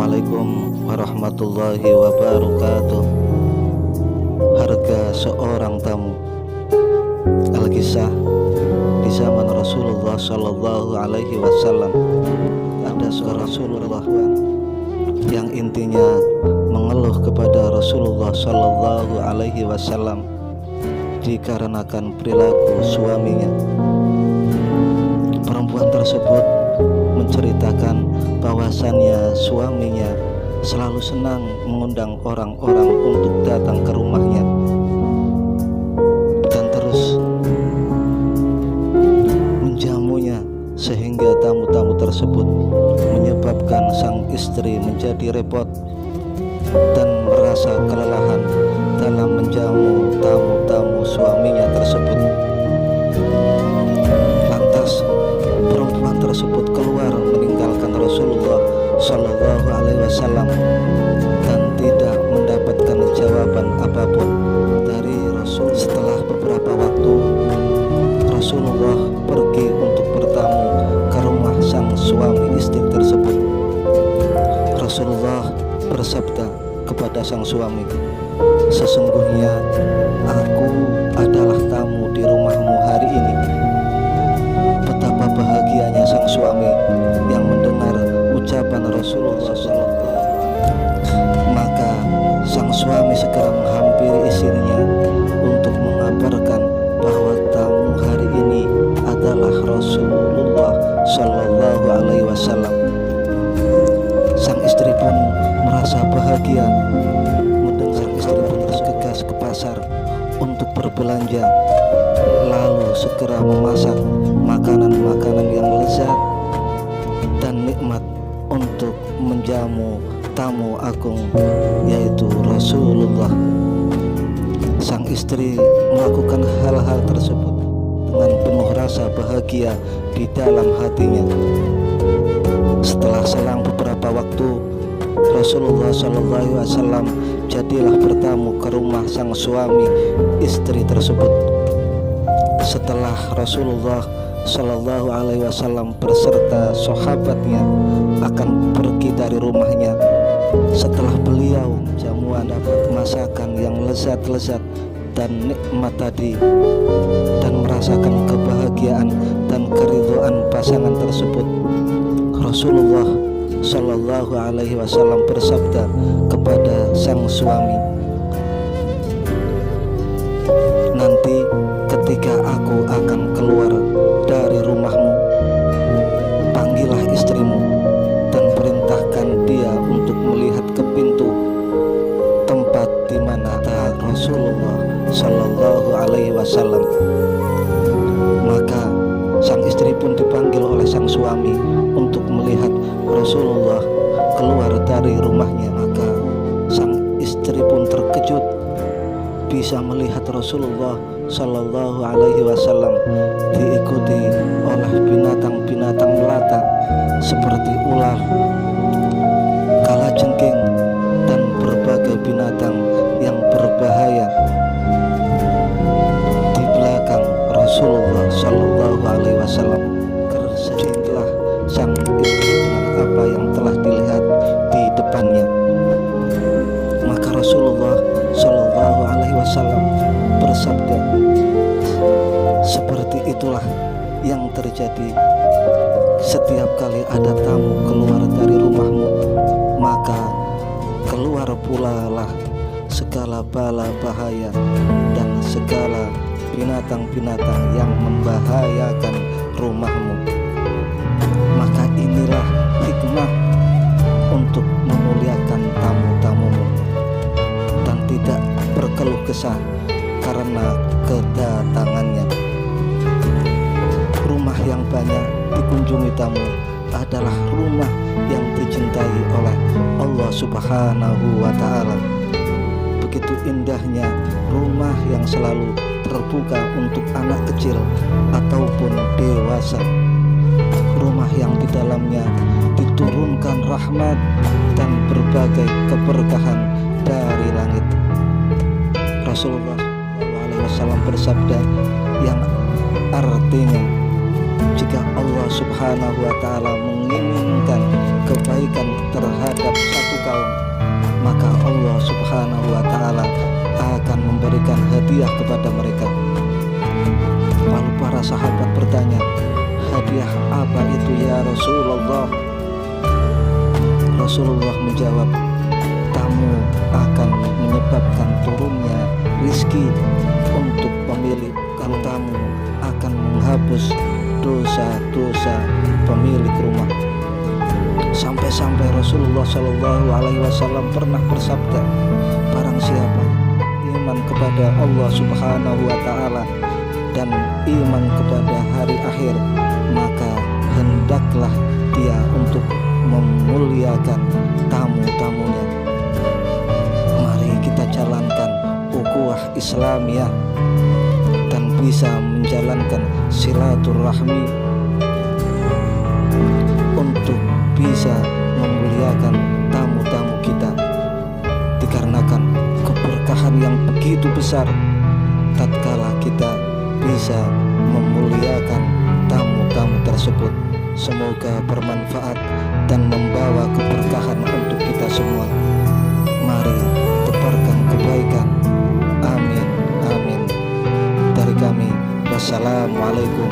Assalamualaikum warahmatullahi wabarakatuh. Harga seorang tamu. Al-Kisah di zaman Rasulullah Shallallahu Alaihi Wasallam. Ada seorang Rasulullah yang intinya mengeluh kepada Rasulullah Shallallahu Alaihi Wasallam dikarenakan perilaku suaminya. Perempuan tersebut menceritakan bahwasannya suaminya selalu senang mengundang orang-orang untuk datang ke rumahnya dan terus menjamunya, sehingga tamu-tamu tersebut menyebabkan sang istri menjadi repot dan merasa kelelahan dalam menjamu tamu-tamu suaminya tersebut. Lantas perempuan tersebut keluar meninggalkan Rasulullah Shallallahu Alaihi Wasallam dan tidak mendapatkan jawaban apapun dari Rasul. Setelah beberapa waktu, Rasulullah pergi untuk bertamu ke rumah sang suami istri tersebut. Rasulullah bersabda kepada sang suami, "Sesungguhnya aku adalah tamu di rumahmu hari ini." Betapa bahagianya sang suami yang mendengar ucapan Rasulullah SAW. Maka sang suami segera menghampiri istrinya untuk mengabarkan bahwa tamu hari ini adalah Rasulullah Shallallahu Alaihi Wasallam. Sang istri pun merasa bahagia mendengar. Istri pun bergegas ke pasar untuk berbelanja, lalu segera memasak makanan-makanan yang lezat dan nikmat untuk menjamu tamu agung, yaitu Rasulullah. Sang istri melakukan hal-hal tersebut dengan penuh rasa bahagia di dalam hatinya. Setelah selang beberapa waktu, Rasulullah SAW jadilah bertamu ke rumah sang suami istri tersebut. Setelah Rasulullah Shallallahu Alaihi Wasallam beserta sahabatnya akan pergi dari rumahnya, setelah beliau jamuan dapat masakan yang lezat-lezat dan nikmat tadi dan merasakan kebahagiaan dan keridhaan pasangan tersebut, Rasulullah Shallallahu Alaihi Wasallam bersabda kepada sang suami, "Nanti ketika aku akan keluar dari rumahmu, panggillah istrimu dan perintahkan dia untuk melihat ke pintu tempat di mana ada Rasulullah Shallallahu Alaihi Wasallam." Maka sang istri pun dipanggil oleh sang suami untuk melihat Rasulullah keluar dari rumahnya. Maka sang istri pun terkejut bisa melihat Rasulullah Shallallahu Alaihi Wasallam diikuti oleh binatang-binatang melata seperti ular, kalajengking, dan berbagai binatang yang berbahaya. Di belakang Rasulullah Shallallahu Alaihi Wasallam tersedihlah sang istri dengan apa yang telah dilihat di depannya. Maka Rasulullah Shallallahu Alaihi Wasallam bersabda, "Seperti itulah yang terjadi setiap kali ada tamu keluar dari rumahmu, maka keluar pula lah segala bala bahaya dan segala binatang-binatang yang membahayakan rumahmu." Maka inilah hikmah untuk memuliakan tamu-tamumu dan tidak berkeluh kesah karena kedatangannya. Rumah yang banyak dikunjungi tamu adalah rumah yang dicintai oleh Allah Subhanahu wa Ta'ala. Begitu indahnya rumah yang selalu terbuka untuk anak kecil ataupun dewasa. Rumah yang di dalamnya diturunkan rahmat dan berbagai keberkahan dari langit. Rasulullah SAW bersabda yang artinya, jika Allah Subhanahu wa Ta'ala menginginkan kebaikan terhadap satu kaum, maka Allah Subhanahu wa Ta'ala akan memberikan hadiah kepada mereka. Lalu para sahabat bertanya, hadiah apa itu ya Rasulullah? Rasulullah menjawab, tamu akan menyebabkan turunnya rizki untuk pemilik. Kalau tamu akan menghapus dosa-dosa pemilik rumah. Sampai-sampai Rasulullah Shallallahu Alaihi Wasallam pernah bersabda, barang siapa iman kepada Allah Subhanahu Wa Ta'ala dan iman kepada hari akhir, maka hendaklah dia untuk memuliakan tamu-tamunya. Mari kita jalankan ukhuwah Islamiyah dan bisa menjalankan silaturahmi untuk bisa memuliakan tamu-tamu kita, dikarenakan keberkahan yang begitu besar tatkala kita bisa memuliakan tamu-tamu tersebut. Semoga bermanfaat dan membawa keberkahan untuk kita semua. Mari tebarkan kebaikan. Amin, amin. Dari kami, wassalamualaikum